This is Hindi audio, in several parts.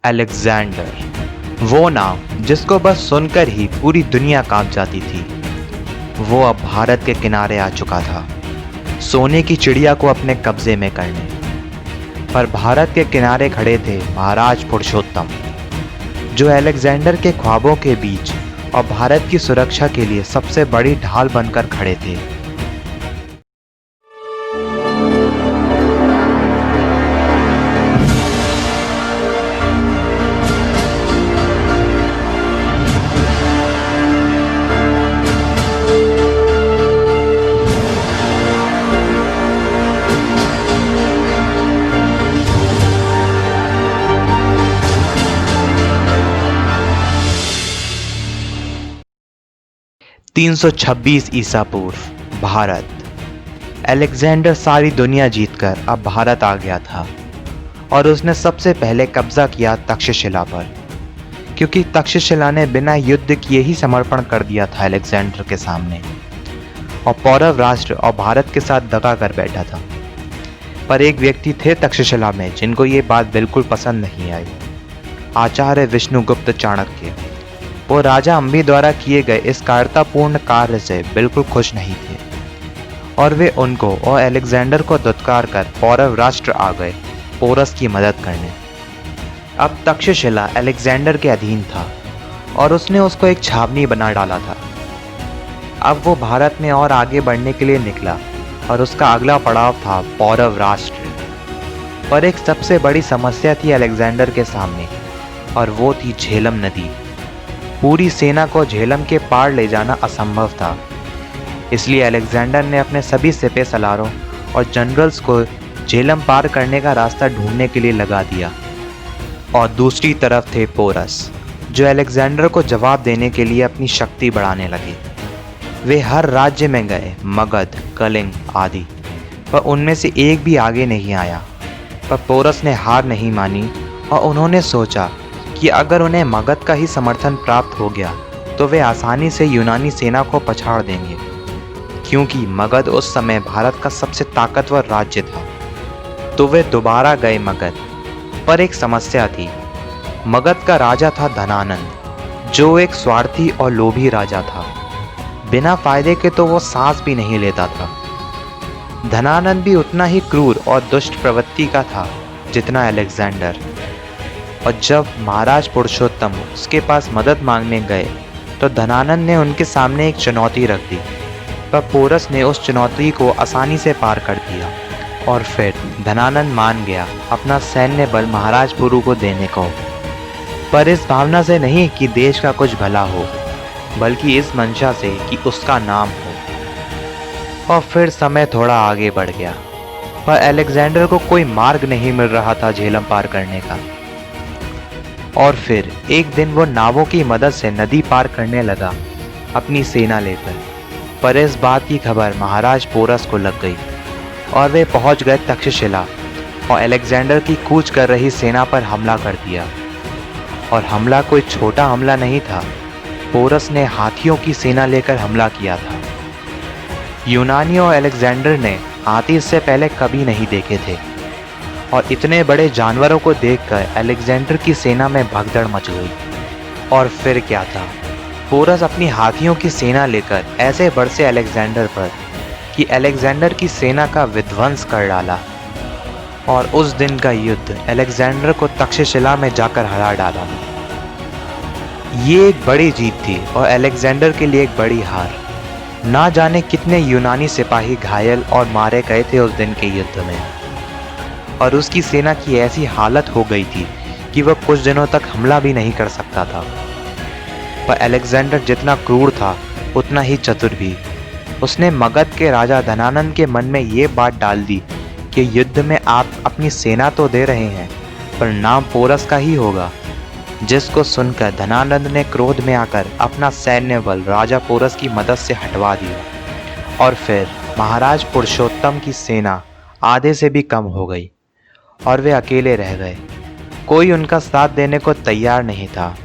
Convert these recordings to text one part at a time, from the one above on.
अलेक्जेंडर, वो नाम जिसको बस सुनकर ही पूरी दुनिया कांप जाती थी, वो अब भारत के किनारे आ चुका था, सोने की चिड़िया को अपने कब्जे में करने। पर भारत के किनारे खड़े थे महाराज पुरुषोत्तम, जो अलेक्जेंडर के ख्वाबों के बीच और भारत की सुरक्षा के लिए सबसे बड़ी ढाल बनकर खड़े थे। तीन 326 ईसा पूर्व भारत। अलेक्जेंडर सारी दुनिया जीतकर अब भारत आ गया था और उसने सबसे पहले कब्जा किया तक्षशिला पर, क्योंकि तक्षशिला ने बिना युद्ध किए ही समर्पण कर दिया था अलेक्जेंडर के सामने, और पौरव राष्ट्र और भारत के साथ दगा कर बैठा था। पर एक व्यक्ति थे तक्षशिला में जिनको ये बात बिल्कुल पसंद नहीं आई। आचार्य विष्णुगुप्त चाणक्य। वो राजा अंबी द्वारा किए गए इस कायरतापूर्ण कार्य से बिल्कुल खुश नहीं थे, और वे उनको और अलेक्जेंडर को दुत्कार कर पौरव राष्ट्र आ गए पोरस की मदद करने। अब तक्षशिला अलेक्जेंडर के अधीन था और उसने उसको एक छावनी बना डाला था। अब वो भारत में और आगे बढ़ने के लिए निकला और उसका अगला पड़ाव था पौरव राष्ट्र। पर एक सबसे बड़ी समस्या थी अलेक्जेंडर के सामने, और वो थी झेलम नदी। पूरी सेना को झेलम के पार ले जाना असंभव था, इसलिए अलेक्जेंडर ने अपने सभी सिपह सलारों और जनरल्स को झेलम पार करने का रास्ता ढूंढने के लिए लगा दिया। और दूसरी तरफ थे पोरस, जो अलेक्जेंडर को जवाब देने के लिए अपनी शक्ति बढ़ाने लगे। वे हर राज्य में गए, मगध, कलिंग आदि, पर उनमें से एक भी आगे नहीं आया। पर पोरस ने हार नहीं मानी और उन्होंने सोचा कि अगर उन्हें मगध का ही समर्थन प्राप्त हो गया तो वे आसानी से यूनानी सेना को पछाड़ देंगे, क्योंकि मगध उस समय भारत का सबसे ताकतवर राज्य था। तो वे दोबारा गए मगध। पर एक समस्या थी। मगध का राजा था धनानंद, जो एक स्वार्थी और लोभी राजा था। बिना फायदे के तो वो सांस भी नहीं लेता था। धनानंद भी उतना ही क्रूर और दुष्ट प्रवृत्ति का था जितना अलेक्जेंडर। और जब महाराज पुरुषोत्तम उसके पास मदद मांगने गए तो धनानंद ने उनके सामने एक चुनौती रख दी, पर पोरस ने उस चुनौती को आसानी से पार कर दिया। और फिर धनानंद मान गया अपना सैन्य बल महाराज पुरु को देने को, पर इस भावना से नहीं कि देश का कुछ भला हो, बल्कि इस मंशा से कि उसका नाम हो। और फिर समय थोड़ा आगे बढ़ गया, पर अलेक्जेंडर को कोई मार्ग नहीं मिल रहा था झेलम पार करने का। और फिर एक दिन वो नावों की मदद से नदी पार करने लगा अपनी सेना लेकर। पर इस बात की खबर महाराज पोरस को लग गई और वे पहुंच गए तक्षशिला और अलेक्जेंडर की कूच कर रही सेना पर हमला कर दिया। और हमला कोई छोटा हमला नहीं था। पोरस ने हाथियों की सेना लेकर हमला किया था। यूनानियों और अलेक्जेंडर ने हाथी इससे पहले कभी नहीं देखे थे, और इतने बड़े जानवरों को देखकर अलेक्जेंडर की सेना में भगदड़ मच गई। और फिर क्या था, पोरस अपनी हाथियों की सेना लेकर ऐसे बरसे अलेक्जेंडर पर कि अलेक्जेंडर की सेना का विध्वंस कर डाला। और उस दिन का युद्ध अलेक्जेंडर को तक्षशिला में जाकर हरा डाला। ये एक बड़ी जीत थी और अलेक्जेंडर के लिए एक बड़ी हार। ना जाने कितने यूनानी सिपाही घायल और मारे गए थे उस दिन के युद्ध में, और उसकी सेना की ऐसी हालत हो गई थी कि वह कुछ दिनों तक हमला भी नहीं कर सकता था। पर अलेक्जेंडर जितना क्रूर था उतना ही चतुर भी। उसने मगध के राजा धनानंद के मन में ये बात डाल दी कि युद्ध में आप अपनी सेना तो दे रहे हैं, पर नाम पोरस का ही होगा। जिसको सुनकर धनानंद ने क्रोध में आकर अपना सैन्य बल राजा पोरस की मदद से हटवा दिया। और फिर महाराज पुरुषोत्तम की सेना आधे से भी कम हो गई और वे अकेले रह गए। कोई उनका साथ देने को तैयार नहीं था,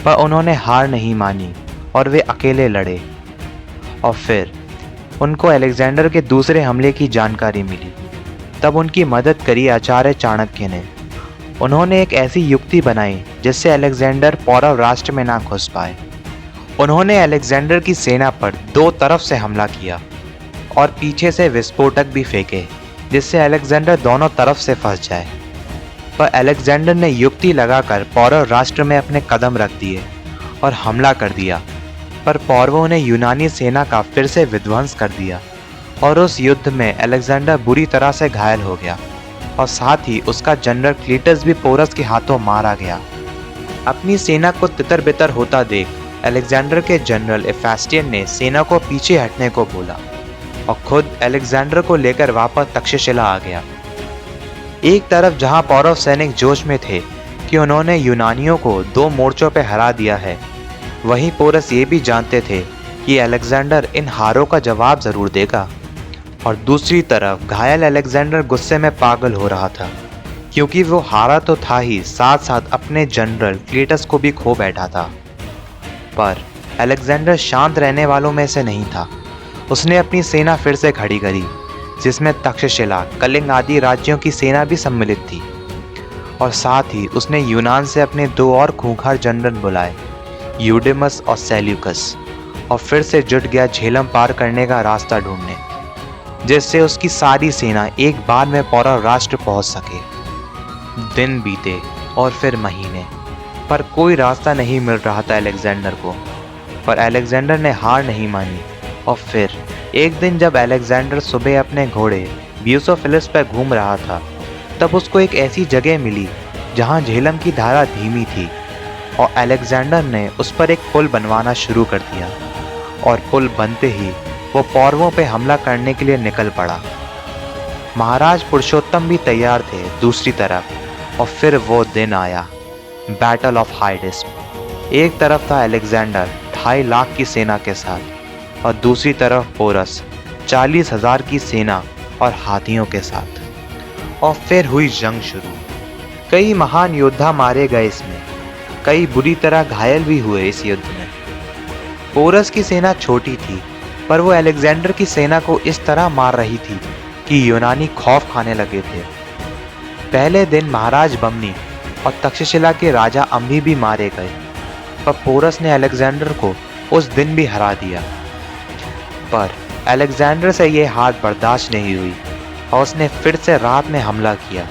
पर उन्होंने हार नहीं मानी और वे अकेले लड़े। और फिर उनको अलेक्जेंडर के दूसरे हमले की जानकारी मिली। तब उनकी मदद करी आचार्य चाणक्य ने, उन्होंने एक ऐसी युक्ति बनाई जिससे अलेक्जेंडर पौरव राष्ट्र में ना घुस पाए। उन्होंने अलेक्जेंडर की सेना पर दो तरफ से हमला किया और पीछे से विस्फोटक भी फेंके जिससे अलेक्जेंडर दोनों तरफ से फंस जाए। पर अलेक्जेंडर ने युक्ति लगाकर पौरव राष्ट्र में अपने कदम रख दिए और हमला कर दिया। पर पौरवों ने यूनानी सेना का फिर से विध्वंस कर दिया और उस युद्ध में अलेक्जेंडर बुरी तरह से घायल हो गया और साथ ही उसका जनरल क्लीटस भी पोरस के हाथों मारा गया। अपनी सेना को तितर बितर होता देख अलेक्जेंडर के जनरल एफेस्टियन ने सेना को पीछे हटने को बोला और खुद अलेक्जेंडर को लेकर वापस तक्षशिला आ गया। एक तरफ जहां पौरव सैनिक जोश में थे कि उन्होंने यूनानियों को दो मोर्चों पर हरा दिया है, वहीं पोरस ये भी जानते थे कि अलेक्जेंडर इन हारों का जवाब जरूर देगा। और दूसरी तरफ घायल अलेक्जेंडर गुस्से में पागल हो रहा था क्योंकि वो हारा तो था ही, साथ साथ अपने जनरल क्लीटस को भी खो बैठा था। पर अलेक्जेंडर शांत रहने वालों में से नहीं था। उसने अपनी सेना फिर से खड़ी करी जिसमें तक्षशिला, कलिंग आदि राज्यों की सेना भी सम्मिलित थी और साथ ही उसने यूनान से अपने दो और खूंखार जनरल बुलाए, यूडेमस और सेल्यूकस, और फिर से जुट गया झेलम पार करने का रास्ता ढूंढने जिससे उसकी सारी सेना एक बार में पौरव राष्ट्र पहुंच सके। दिन बीते और फिर महीने, पर कोई रास्ता नहीं मिल रहा था अलेक्जेंडर को। पर अलेक्जेंडर ने हार नहीं मानी और फिर एक दिन जब अलेक्जेंडर सुबह अपने घोड़े ब्यूसोफिलस पर घूम रहा था, तब उसको एक ऐसी जगह मिली जहां झेलम की धारा धीमी थी और अलेक्जेंडर ने उस पर एक पुल बनवाना शुरू कर दिया और पुल बनते ही वो पौरवों पे हमला करने के लिए निकल पड़ा। महाराज पुरुषोत्तम भी तैयार थे दूसरी तरफ। और फिर वो दिन आया, बैटल ऑफ हाइडिस्प। एक तरफ था अलेक्जेंडर 2.5 लाख की सेना के साथ और दूसरी तरफ पोरस 40,000 की सेना और हाथियों के साथ। और फिर हुई जंग शुरू। कई महान योद्धा मारे गए इसमें, कई बुरी तरह घायल भी हुए इस युद्ध में। पोरस की सेना छोटी थी पर वो अलेक्जेंडर की सेना को इस तरह मार रही थी कि यूनानी खौफ खाने लगे थे। पहले दिन महाराज बमनी और तक्षशिला के राजा अम्भी भी मारे गए, पर पोरस ने अलेक्जेंडर को उस दिन भी हरा दिया। पर अलेक्जेंडर से ये हार बर्दाश्त नहीं हुई और उसने फिर से रात में हमला किया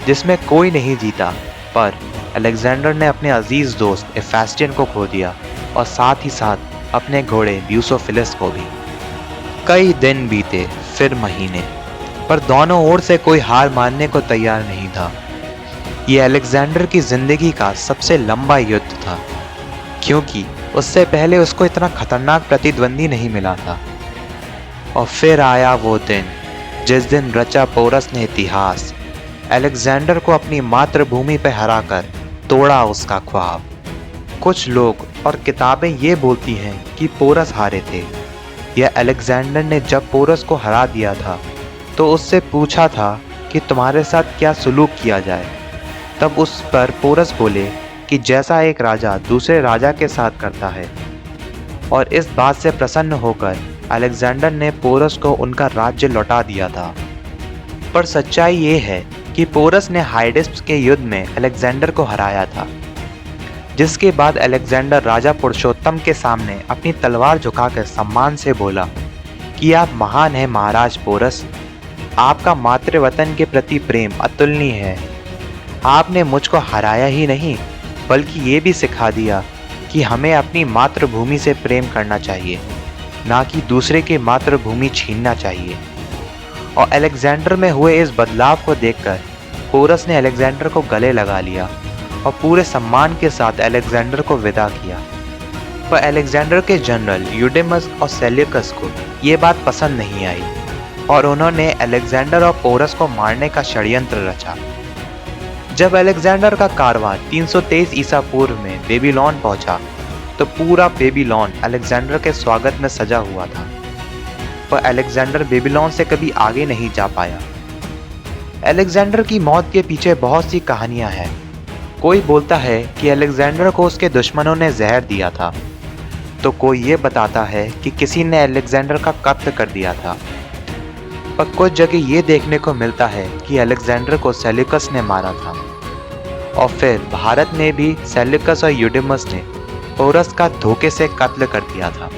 जिसमें कोई नहीं जीता। पर अलेक्जेंडर ने अपने अजीज दोस्त एफेस्टियन को खो दिया और साथ ही साथ अपने घोड़े ब्यूसोफिलस को भी। कई दिन बीते, फिर महीने, पर दोनों ओर से कोई हार मानने को तैयार नहीं था। ये अलेक्जेंडर की जिंदगी का सबसे लंबा युद्ध था क्योंकि उससे पहले उसको इतना खतरनाक प्रतिद्वंदी नहीं मिला था। और फिर आया वो दिन जिस दिन रचा पोरस ने इतिहास, अलेक्जेंडर को अपनी मातृभूमि पर हराकर तोड़ा उसका ख्वाब। कुछ लोग और किताबें ये बोलती हैं कि पोरस हारे थे। यह अलेक्जेंडर ने जब पोरस को हरा दिया था तो उससे पूछा था कि तुम्हारे साथ क्या सुलूक किया जाए। तब उस पर पोरस बोले कि जैसा एक राजा दूसरे राजा के साथ करता है। और इस बात से प्रसन्न होकर अलेक्जेंडर ने पोरस को उनका राज्य लौटा दिया था। पर सच्चाई ये है कि पोरस ने हाइडिस्प के युद्ध में अलेक्जेंडर को हराया था, जिसके बाद अलेक्जेंडर राजा पुरुषोत्तम के सामने अपनी तलवार झुकाकर सम्मान से बोला कि आप महान हैं महाराज पोरस, आपका मातृवतन के प्रति प्रेम अतुलनीय है। आपने मुझको हराया ही नहीं बल्कि ये भी सिखा दिया कि हमें अपनी मातृभूमि से प्रेम करना चाहिए, ना कि दूसरे की मातृभूमि छीनना चाहिए। और अलेक्जेंडर में हुए इस बदलाव को देखकर पोरस ने अलेक्जेंडर को गले लगा लिया और पूरे सम्मान के साथ अलेक्जेंडर को विदा किया। पर अलेक्जेंडर के जनरल यूडेमस और सेल्यूकस को ये बात पसंद नहीं आई और उन्होंने अलेक्जेंडर और पोरस को मारने का षड्यंत्र रचा। जब अलेक्जेंडर का कारवां 323 ईसा पूर्व में बेबीलोन पहुंचा तो पूरा बेबीलोन अलेक्जेंडर के स्वागत में सजा हुआ था। पर अलेक्जेंडर बेबीलोन से कभी आगे नहीं जा पाया। अलेक्जेंडर की मौत के पीछे बहुत सी कहानियां हैं। कोई बोलता है कि अलेक्जेंडर को उसके दुश्मनों ने जहर दिया था, तो कोई ये बताता है कि किसी ने अलेक्जेंडर का कत्ल कर दिया था। पर कुछ जगह ये देखने को मिलता है कि अलेक्जेंडर को सेल्यूकस ने मारा था। और फिर भारत में भी सेल्यूकस और यूडेमस ने पोरस का धोखे से कत्ल कर दिया था।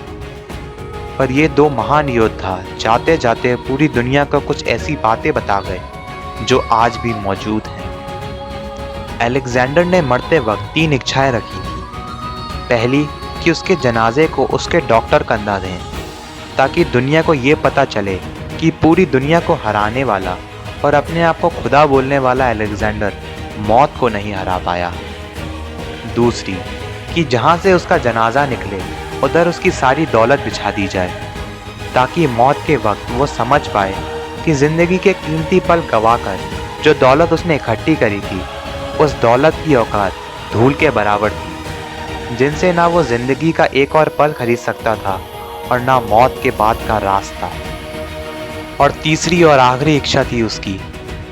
पर ये दो महान योद्धा जाते जाते पूरी दुनिया को कुछ ऐसी बातें बता गए जो आज भी मौजूद हैं। अलेक्जेंडर ने मरते वक्त 3 इच्छाएं रखी थी। पहली कि उसके जनाजे को उसके डॉक्टर कंधा दें ताकि दुनिया को ये पता चले कि पूरी दुनिया को हराने वाला और अपने आप को खुदा बोलने वाला अलेक्जेंडर मौत को नहीं हरा पाया। दूसरी कि जहाँ से उसका जनाजा निकले उधर उसकी सारी दौलत बिछा दी जाए ताकि मौत के वक्त वो समझ पाए कि जिंदगी के कीमती पल गंवाकर जो दौलत उसने इकट्ठी करी थी उस दौलत की औकात धूल के बराबर थी, जिनसे ना वो जिंदगी का एक और पल खरीद सकता था और ना मौत के बाद का रास्ता। और तीसरी और आखिरी इच्छा थी उसकी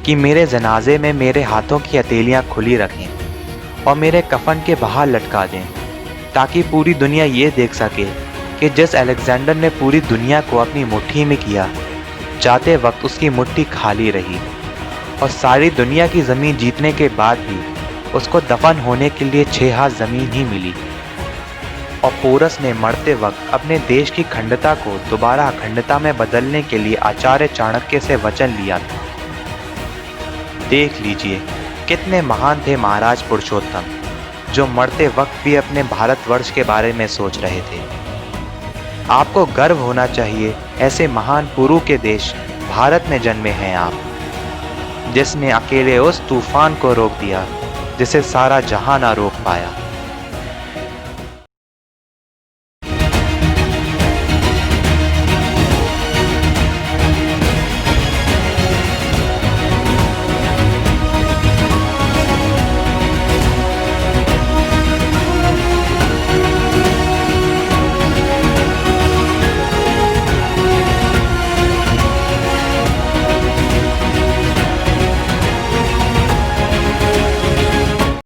कि मेरे जनाजे में मेरे हाथों की हथेलियाँ खुली रखें और मेरे कफन के बाहर लटका दें ताकि पूरी दुनिया ये देख सके कि जिस अलेक्जेंडर ने पूरी दुनिया को अपनी मुट्ठी में किया, जाते वक्त उसकी मुट्ठी खाली रही और सारी दुनिया की ज़मीन जीतने के बाद भी उसको दफन होने के लिए 6 हाथ ज़मीन ही मिली। और पोरस ने मरते वक्त अपने देश की खंडता को दोबारा अखंडता में बदलने के लिए आचार्य चाणक्य से वचन लिया था। देख लीजिए कितने महान थे महाराज पुरुषोत्तम, जो मरते वक्त भी अपने भारतवर्ष के बारे में सोच रहे थे। आपको गर्व होना चाहिए ऐसे महान पुरु के देश भारत में जन्मे हैं आप, जिसने अकेले उस तूफान को रोक दिया जिसे सारा जहां ना रोक पाया।